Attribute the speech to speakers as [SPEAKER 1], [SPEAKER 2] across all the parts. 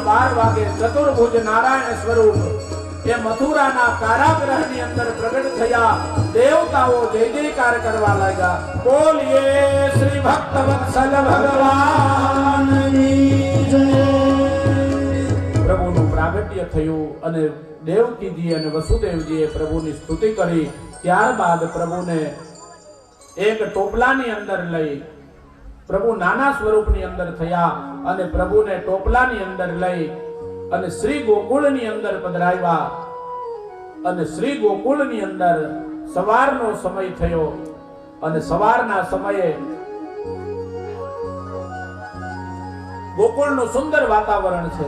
[SPEAKER 1] 12 વાગે ચતુર્ભુજ નારાયણ સ્વરૂપ એ મથુરાના કારાગૃહની અંદર પ્રગટ થયા. દેવતાઓ જય જયકાર કરવા લાગ્યા. બોલીએ શ્રી ભક્તવત્સલ ભગવાનની જય. પ્રભુનું પ્રાગટ્ય થયું અને દેવકીજી અને વસુદેવજીએ પ્રભુની સ્તુતિ કરી. ત્યારબાદ પ્રભુને એક ટોપલાની અંદર લઈ પ્રભુ નાના સ્વરૂપની અંદર થયા અને પ્રભુને ટોપલાની અંદર લઈ અને શ્રી ગોકુળની અંદર પધરાવ્યા. અને શ્રી ગોકુળની અંદર સવારનો સમય થયો અને સવારના સમયે ગોકુળનું સુંદર વાતાવરણ છે.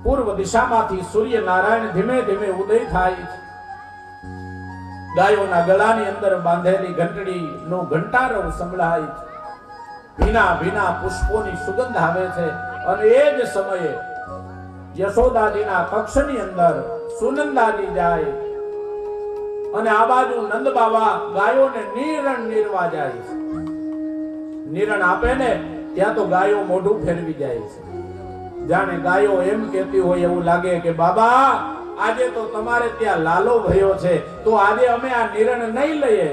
[SPEAKER 1] પૂર્વ દિશામાંથી સૂર્યનારાયણ ધીમે ધીમે ઉદય થાય છે. ગાયોના ગળાની અંદર બાંધેલી ઘંટડીનો ઘંટારવ સંભળાય છે. ભીના ભીના પુષ્પોની સુગંધ આવે છે. અને એ જ સમયે યશોદાજીના કક્ષની અંદર સુનંદાજી જાય અને આ બાજુ નંદ બાવા ગાયોને નિરણ નિરવા જાય છે. નિરણ આપે ને ત્યાં તો ગાયો મોઢું ફેરવી જાય છે. જાણે ગાયો એમ કહેતી હોય એવું લાગે કે બાબા આજે તો તમારે ત્યાં લાલો ભયો છે, તો આજે અમે આ નિરણ નહીં લઈએ.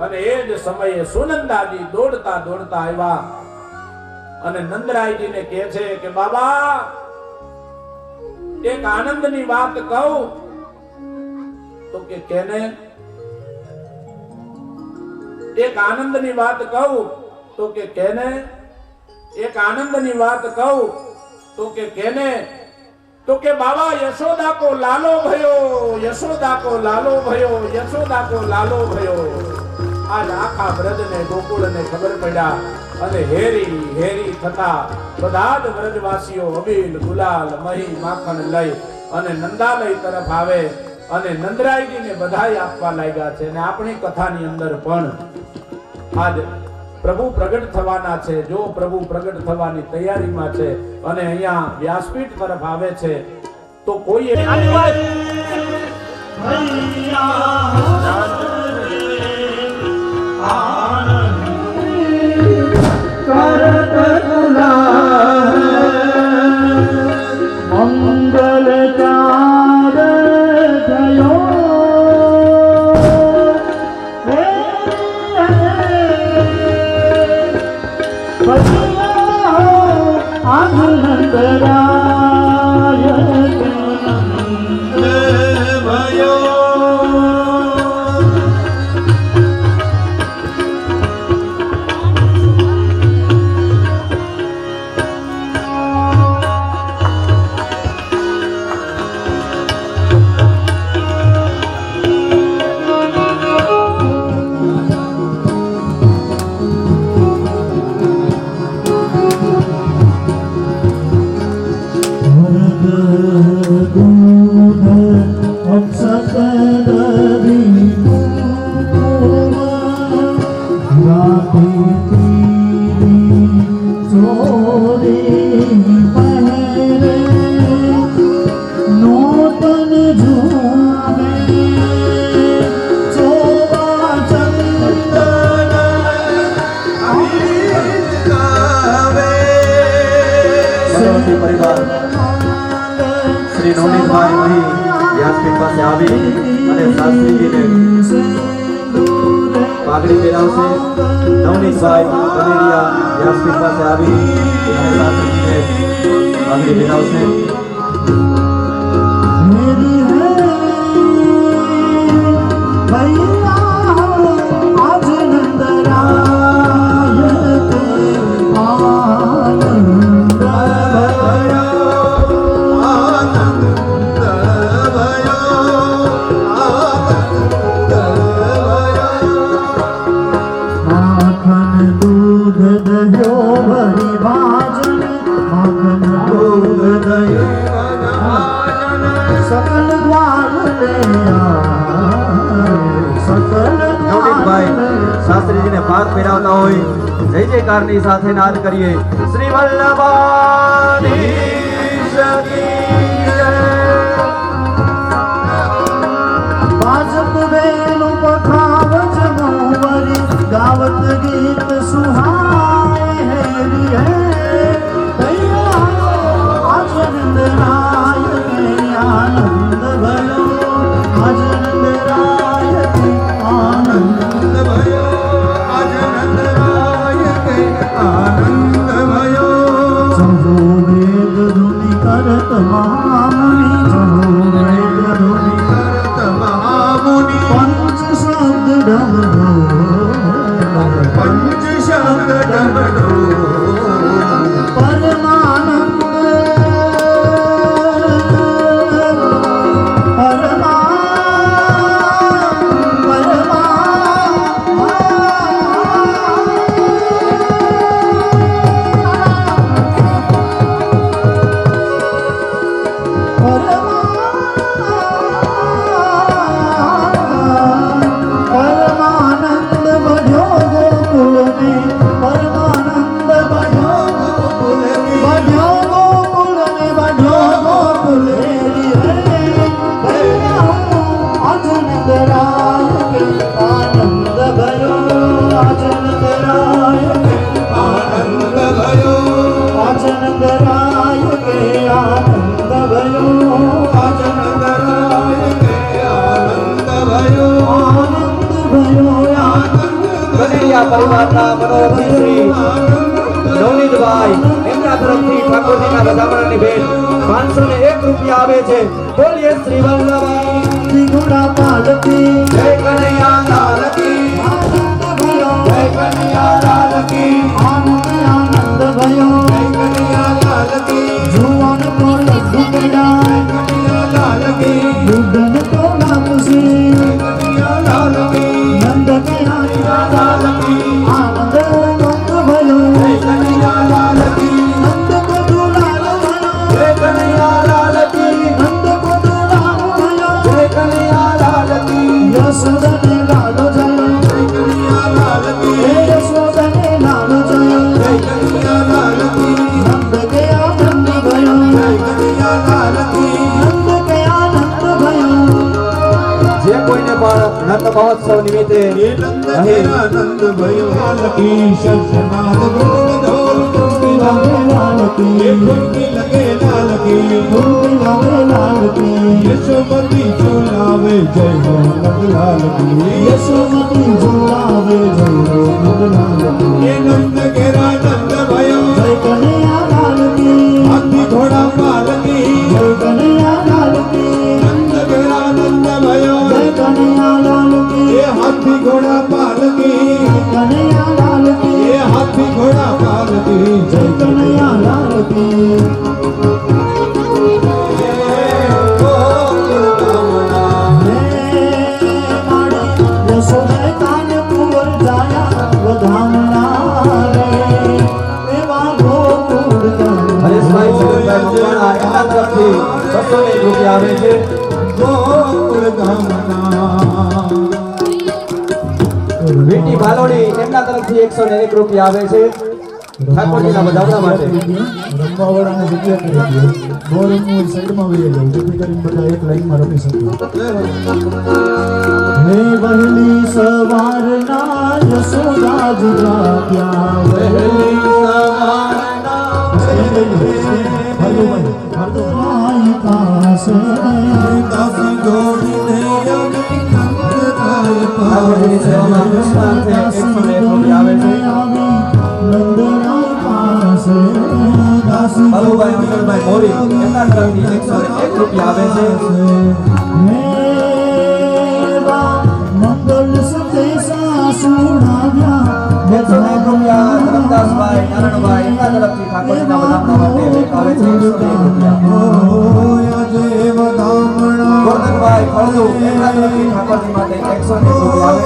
[SPEAKER 1] અને એ જ સમયે સુનંદાજી દોડતા દોડતા આવ્યા અને નંદરાયજીને કહે છે કે બાબા એક આનંદની વાત કહું. તો કે કેને? એક આનંદની વાત કહું. તો કે કેને? એક આનંદની વાત કહું. તો કે કેને? તો કે બાબા યશોદા કો લાલો ભયો, યશોદા કો લાલો ભયો, યશોદા કો લાલો ભયો. આજ આખા બ્રજને ગોકુળને ખબર પડ્યા અને હેરી હેરી થતા બધા જ બ્રજવાસીઓ અબીલ ગુલાલ મહી માખણ લઈ અને નંદાલય તરફ આવે અને નંદરાયજીને બધાઈ આપવા લાગ્યા છે. અને આપણી કથાની અંદર પણ આજ પ્રભુ પ્રગટ થવાના છે. જો પ્રભુ પ્રગટ થવાની તૈયારીમાં છે અને અહીંયા વ્યાસપીઠ તરફ આવે છે તો કોઈ
[SPEAKER 2] મંગલ ચાર થયો આનંદરાય ભયો.
[SPEAKER 3] શ્રી નવનીતભાઈ અહીં વ્યાસપીઠ પાસે આવી અને શાસ્ત્રીજીને પાઘડી પહેરાવશે. નવનીતભાઈ કનેરિયા વ્યાસપીઠ પાસે આવી અને શાસ્ત્રીજીને પાઘડી પહેરાવશે. શાસ્ત્રીજીને ભાગ પહેરાવતા હોય જય જયકારની સાથે નાદ કરીએ. શ્રી વલ્લભાધીશ
[SPEAKER 2] ગાવત ગીત સુહાય હેરી હે
[SPEAKER 3] પરિવારના મનોરથી શ્રી નવનીતભાઈ એમના તરફથી ઠાકોરજીના વધામણાની ભેટ 501 રૂપિયા આવે છે. બોલીએ શ્રી વલ્લભ
[SPEAKER 2] ઘોડા પાલકી
[SPEAKER 3] જય કનૈયા લાલ કી જય કનૈયા લાલ કી
[SPEAKER 2] આનંદ આનંદ ભયો
[SPEAKER 3] જય કનૈયા લાલ કી
[SPEAKER 2] જુવાન તો લડ્ડુ પેડા
[SPEAKER 3] કનૈયા લાલ કી
[SPEAKER 2] દુધન તો નામસી
[SPEAKER 3] કનૈયા લાલ કી
[SPEAKER 2] નંદ કે
[SPEAKER 3] લાલ કી
[SPEAKER 2] આનંદ નંદ ભયો
[SPEAKER 3] જય કનૈયા લાલ કી
[SPEAKER 2] નંદ કો દુલાલ ભયો
[SPEAKER 3] જય કનૈયા લાલ કી
[SPEAKER 2] નંદ કો દુલાલ ભયો
[SPEAKER 3] જય કનૈયા લાલ કી
[SPEAKER 2] યશોદને લાલો જય
[SPEAKER 3] કનૈયા લાલ કી
[SPEAKER 2] યશોદને લાલો જય
[SPEAKER 3] જય કનૈયા લાલ કી
[SPEAKER 2] નંદ કે આનંદ ભયો
[SPEAKER 3] જય કનૈયા લાલ કી
[SPEAKER 2] નંદ કે આનંદ ભયો
[SPEAKER 3] જે કોઈને પણ નંદ મહોત્સવ નિમિત્તે અહીં
[SPEAKER 2] આનંદ ભયો લાલકી શંખનાદ ઢોલ કુંભી વાગે લાલકી કુંભી લગે લાલકી કુંભી વાગે લાલકી યશોમતી ઝુલાવે જય હો નંદ લાલકી યશોમતી ઝુલાવે જય હો નંદ લાલકી એ નંદ ઘેરા નંદ ભયો જય કનૈયા લાલકી હાથી ઘોડા પાલકી જય કનૈયા લાલકી નંદ ઘેરા નંદ ભયો જય કનૈયા લાલકી એ હાથી ઘોડા પાલકી કનૈયા લાલકી એ હાથી ઘોડા પાલકી જય કનૈયા લાલકી યશોદે કાન કુંવર જાયા વધામણા રે એવા ગોકુળ
[SPEAKER 3] હરેશભાઈ સુરેશભાઈ મકવાણા એમના તરફથી 201 રૂપિયા આવે છે.
[SPEAKER 2] ગોકુળ ગામના
[SPEAKER 3] વીટી ભાલોડી એમના તરફથી 101 રૂપિયા આવે છે ઠાકોરજીના વધામણા માટે.
[SPEAKER 2] રમવાવાળાને જગ્યા કરી દો બહુ રમવું સાઈડમાં વહી જાવ જેથી કરીને બધા એક લાઈનમાં રમી શકે હે વહેલી સવારના યશોદા જ જાગ્યા વહેલી સવારના પાસે દાસી જોડીને
[SPEAKER 3] ઠાકોરજીની સેવામાં કૃષ્ણાર્થે 101 રૂપિયા આવે છે. બાલુભાઈ મંગલભાઈ મોરી એમના તરફથી 101 રૂપિયા આવે છે.
[SPEAKER 2] મંગલ સંદેશા સુણાવ્યા
[SPEAKER 3] 101 રૂપિયા ધરમદાસભાઈ નારાયણભાઈ એમના તરફથી ઠાકોરજીના વધામણા માટે ભેટ આવે છે 101 રૂપિયા. ગોરધનભાઈ ફળદુ એમના તરફથી ઠાકોરજી માટે 101 રૂપિયા આવે.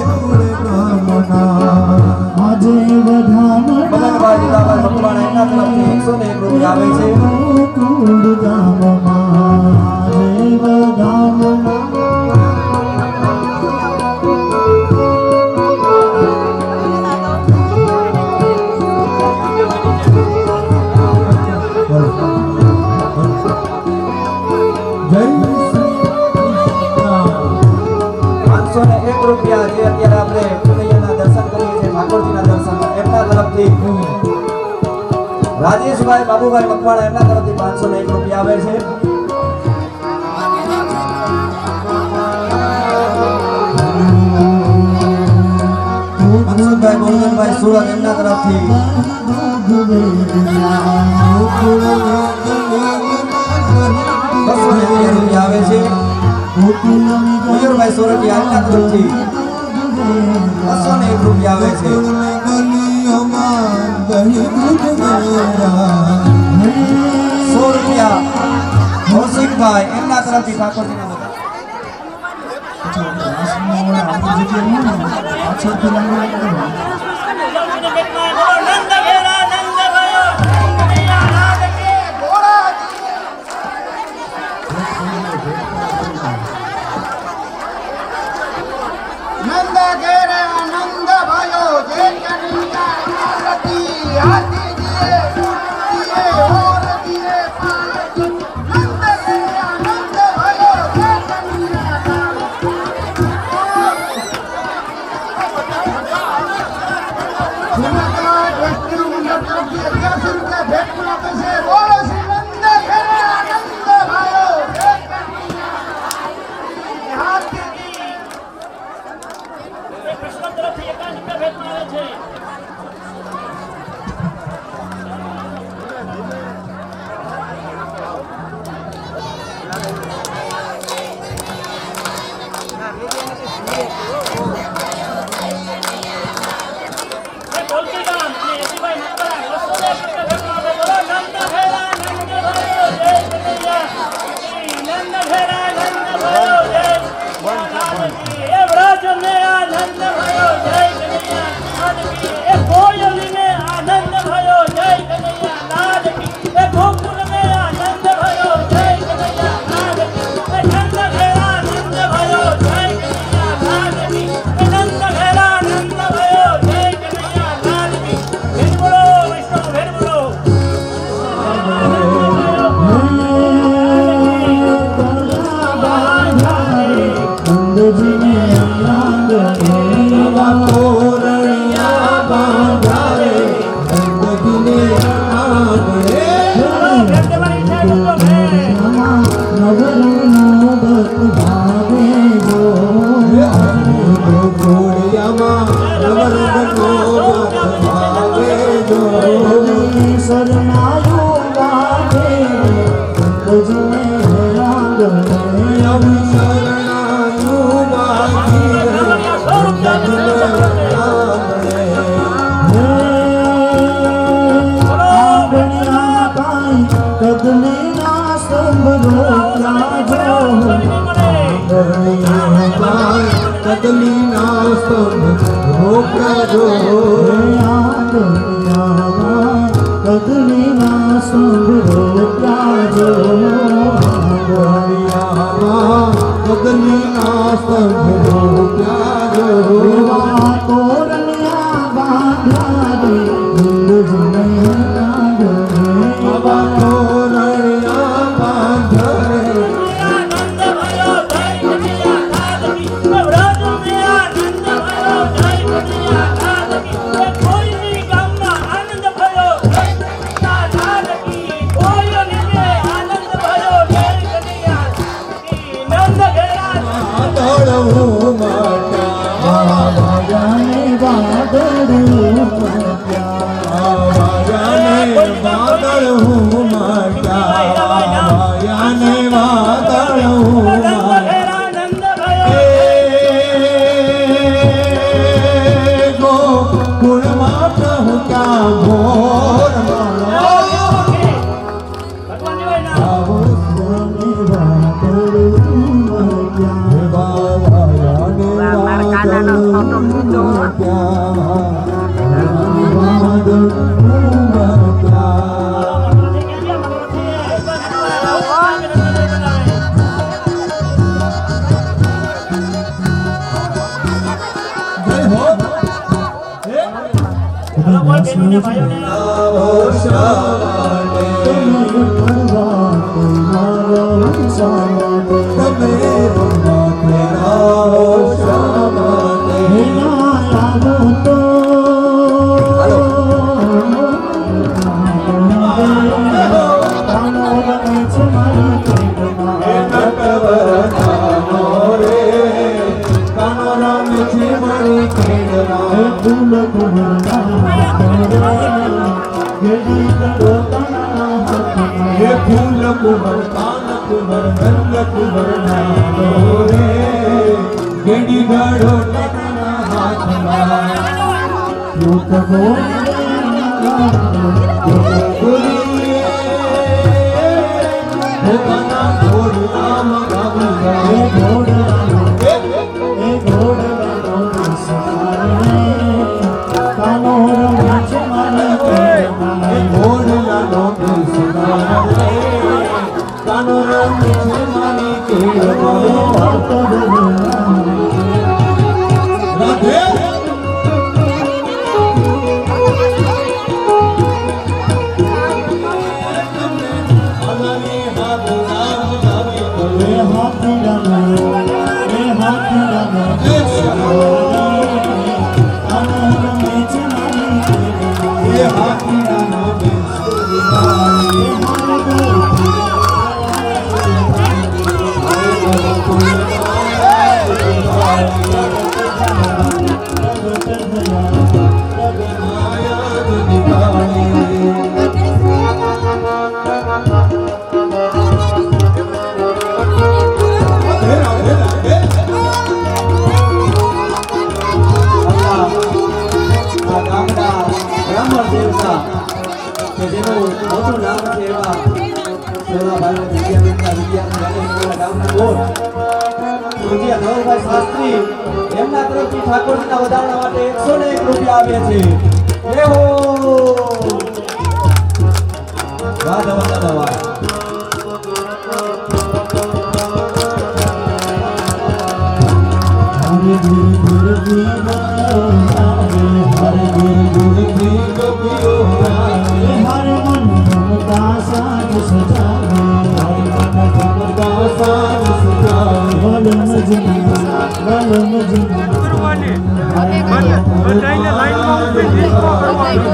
[SPEAKER 2] આજે વધામણા
[SPEAKER 3] મગનભાઈ જીતાભાઈ મકવાણા એમના તરફથી 101 રૂપિયા આવે છે.
[SPEAKER 2] ગોકુળ ગામમાં આજે વધામણા જય
[SPEAKER 3] ₹501 રૂપિયા જે અત્યારે આપણે કનૈયાના દર્શન કરીએ છીએ ઠાકોરજીના દર્શન એમના તરફથી રાજેશભાઈ બાબુભાઈ મકવાણા એમના તરફથી 501 રૂપિયા આવે છે. મનસુખભાઈ મોહનભાઈ સુરત એમના તરફથી 201 રૂપિયા આવે છે. મયુરભાઈ સોરઠિયા એમના તરફથી 201 રૂપિયા આવે છે. 100 રૂપિયા કૌશિકભાઈ એમના તરફથી ઠાકોરજીના
[SPEAKER 4] નંદ ઘેરે આનંદ ભયો જે કનૈયા લાલકી હાથી દિયે દિયે ઓર દિયે પાલકી નંદ ઘેરે આનંદ ભયો જે કનૈયા લાલકી સુમકા વસ્તુ મંડપ કે 10 રૂપિયા ભેટમાં આપે છે બોલો શ્રી નંદ ઘેરે આનંદ ભયો જે કનૈયા હાથી
[SPEAKER 5] કૃષ્ણ તરફથી 51 રૂપિયા ભેટમાં આવે છે.
[SPEAKER 2] કદલી ના સ્તંભ રોક્યા જો
[SPEAKER 5] કદલી ના સંભ રોક્યા જો
[SPEAKER 2] કદલી ના સ્તંભ રોક્યા જો
[SPEAKER 5] તોરણ્યા બાંધ્યા રે તોરણ્યા બાંધ્યા રે
[SPEAKER 3] ઠાકોરજીના વધારણા માટે 101 રૂપિયા આપે છે જય હો વાહ દાદા વાહ
[SPEAKER 5] હરે ગુરુ ગુરુ દીવા હરે ગુરુ ગુરુ દીવા હરે મન મમતા સાજ સજાવે હરે મન મમતા સાજ સજાવે વલ મજના
[SPEAKER 6] બધાઈને લાઈનમાં ઊભી ડિસ્કો કરવાનો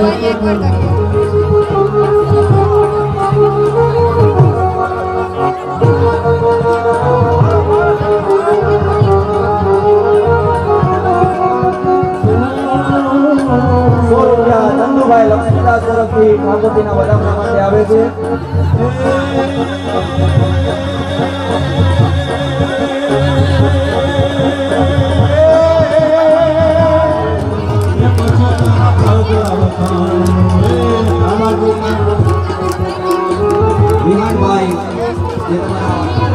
[SPEAKER 3] ચંદુભાઈ લક્ષ્મીદાસ તરફથી ઠાકોરજીના વધામણા માટે આવે છે વિહાનભાઈ જે તમારા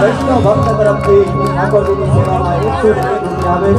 [SPEAKER 3] વૈષ્ણવ ભક્ત તરફથી ઠાકોરજીની સેવામાં 101 રૂપિયા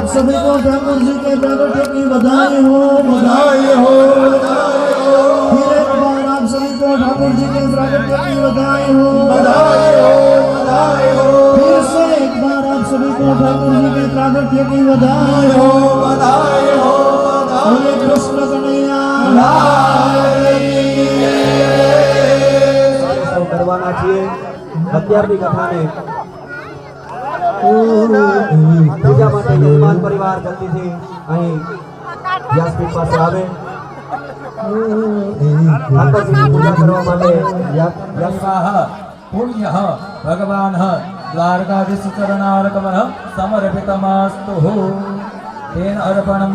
[SPEAKER 5] सभी को ठाकुर जी के प्रगट की बधाई हो,
[SPEAKER 2] बधाई हो, बधाई हो,
[SPEAKER 5] फिर एक बार आप सभी को ठाकुर जी के प्रगट की बधाई हो,
[SPEAKER 2] बधाई हो, बधाई हो,
[SPEAKER 5] फिर से एक बार आप सभी को ठाकुर जी के प्रगट की बधाई हो,
[SPEAKER 2] बधाई हो,
[SPEAKER 5] हरे कृष्ण कन्हैया
[SPEAKER 3] સૌ કરવાના છીએ અત્યારની કથાને બીજા માટે યજમાન પરિવાર જલ્દીથી અહીં વ્યાસપીઠ પાસે આવે ઠાકોરજીની પૂજા કરવા માટે
[SPEAKER 7] स्वाहा पुण्यः भगवानः द्वारकाधीशचरणार्कमनः समर्पितमस्तु तेन अर्पणं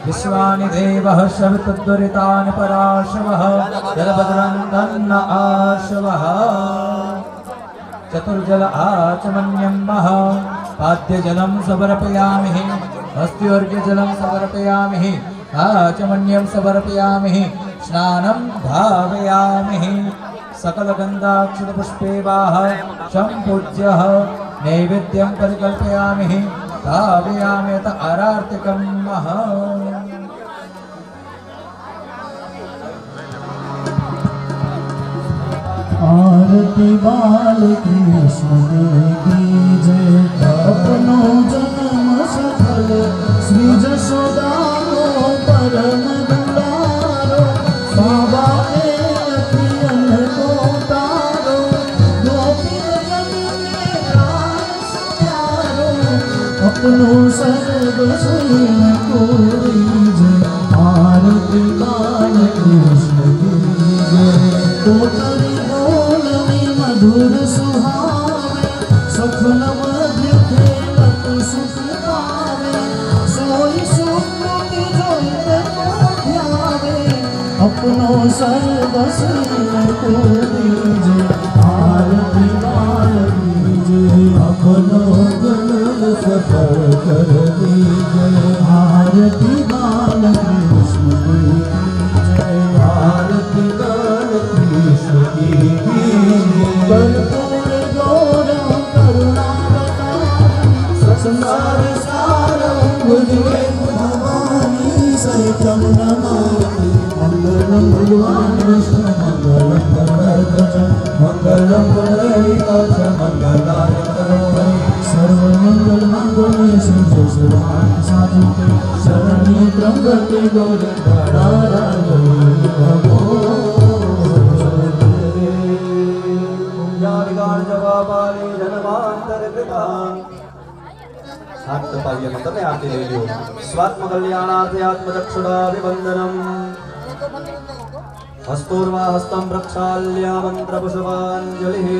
[SPEAKER 7] विश्वानि देवः शवितद्वरितानि पराशवः जलभद्रं तन्न आशवः चतुर्जल आचमन्यं पाद्यजलं समर्पयामि हस्त्योर्घ्यजलं समर्पयामि आचमन्यं समर्पयामि स्नानं भावयामि सकलगन्धाक्षतपुष्पेवाः सम्पूज्यः नैवेद्यं परिकल्पयामि भावयामि यत आरार्तिकं
[SPEAKER 5] आरती बाल कृष्ण की जय अपनो जन्म सफल श्री जशोदा परम दुलारो बाबा के अखियन को तारो गोपी जन में रास प्यारो अपनो सर्व सुन को जय आरती बाल कृष्ण की जय कोटरी मधुर सुहावे सफल मध्य खेलत सुख पावे सोई सुकृति जोइत ध्यावे अपनो सर्वस्व को दीजे आरती बाल दीजे अपनो जन्म सफल कर दीजे आरती बाल कृष्ण की जय आरती बाल कृष्ण की कर्पूर गौरम करुणावतारम संसार सारम भुजगे भवानी सहितं नमामि मंगलम भगवान विष्णु मंगलम गणपति मंगलम गणपति मंगलाय करोमि सर्वमंगल मंगले शिवे सर्वार्थ साधिके शरण्ये त्र्यंबके गौरी नारायणी
[SPEAKER 3] જવાબાની જન્માંતર કૃપા હાથ તપાવીએ તમે આરતી લઈ લ્યો સ્વાત્મ કલ્યાણાર્થે આત્મરક્ષણાભિવંદનમ હસ્તોર્વા હસ્તમ પ્રક્ષાલ્ય મંત્ર પુષ્પાંજલિ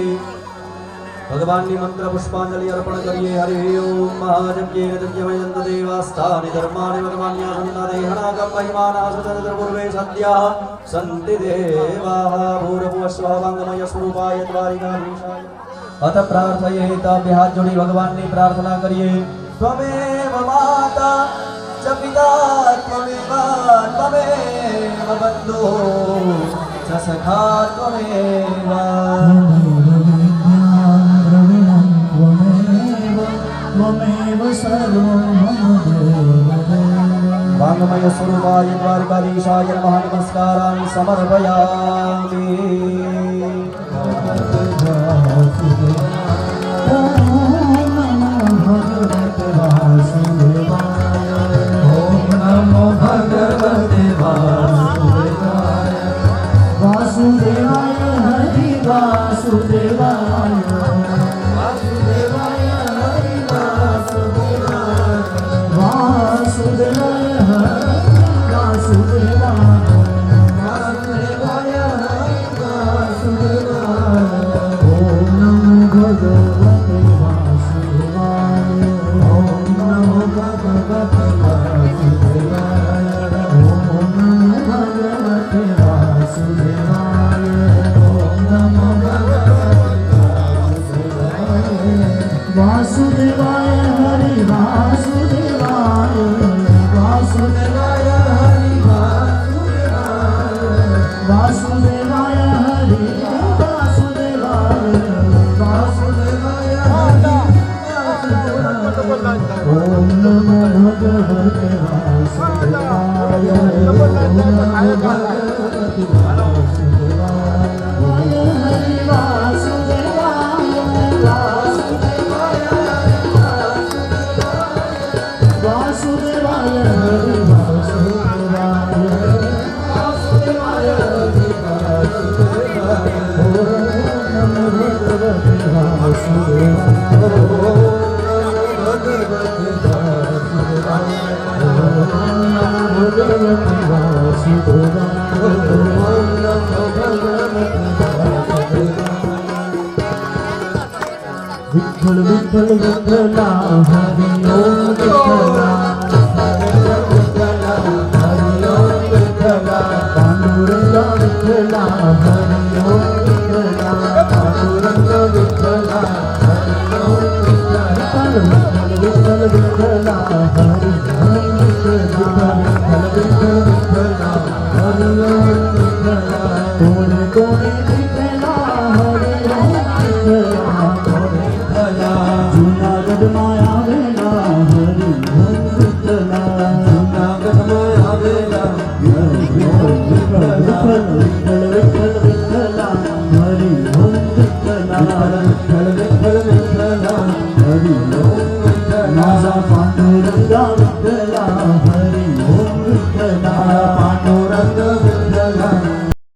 [SPEAKER 3] ભગવાન ની મંત્ર પુષ્પાંજલિ અર્પણ કરીએ. હરિ ઓમ મહાજગ્યે યજ્ઞમયંત દેવાસ્તાનિ ધર્માણિ વર્માણ્યા સંનાદેહના મહિમાના સુચરિત પૂર્વે સદ્યા સંતિ દેવાઃ ભૂરભુવસ્વઃ વાંગમય સ્વરૂપાય દ્વારિકાધીશાય. અત પ્રાર્થયેતાભ્ય હાથ જોડી ભગવાનની પ્રાર્થના કરીએ. ત્વમેવ માતા ચ પિતા ત્વમેવ ત્વમેવ બંધુઃ ચ સખા ત્વમેવ.
[SPEAKER 5] त्वमेव सर्वं मम देव
[SPEAKER 3] वाङ्मय स्वरूपाय द्वारकाधीशाय नमः नमस्कारान् समर्पयामि.
[SPEAKER 5] वासुदेवाय हरि वासुदेवाय वासुदेवाय वासुदेवाय ओम नमो भगवते वासुदेवाय ओम नमो भगवते वासुदेवाय ओम नमो भगवते वासुदेवाय ओम नमो भगवते वासुदेवाय हरि वासुदेवाय वासुदेवाय हरि वासुदेवाय हरि वासुदेवाय वासुदेवाय हरि ओम नमो भगवते वासुदेवाय ओम नमो भगवते वासुदेवाय हरि वासुदेवाय वासुदेवाय वासुदेवाय हरि वासुदेवाय वासुदेवाय हरि वासुदेवाय ओम नमो भगवते वासुदेवाय विठ्ठल विठ्ठल विठ्ठला हरि ओम विठ्ठला हरि ओम विठ्ठला पांडुरंग विठ्ठला हरि ओम विठ्ठला पांडुरंग विठ्ठला हरि ओम विठ्ठला विठ्ठल विठ्ठला हरि ओम विठ्ठला विठ्ठल विठ्ठला हरि ओम विठ्ठला कोणे कोणे विठ्ठला हरि ओम विठ्ठला जूनागढ़ माया वेला हरि ओम विठ्ठला जूनागढ़ माया वेला विठ्ठल विठ्ठल विठ्ठला हरि ओम विठ्ठला विठ्ठल विठ्ठला हरि ओम विठ्ठला माझा पांडुरंगा विठ्ठला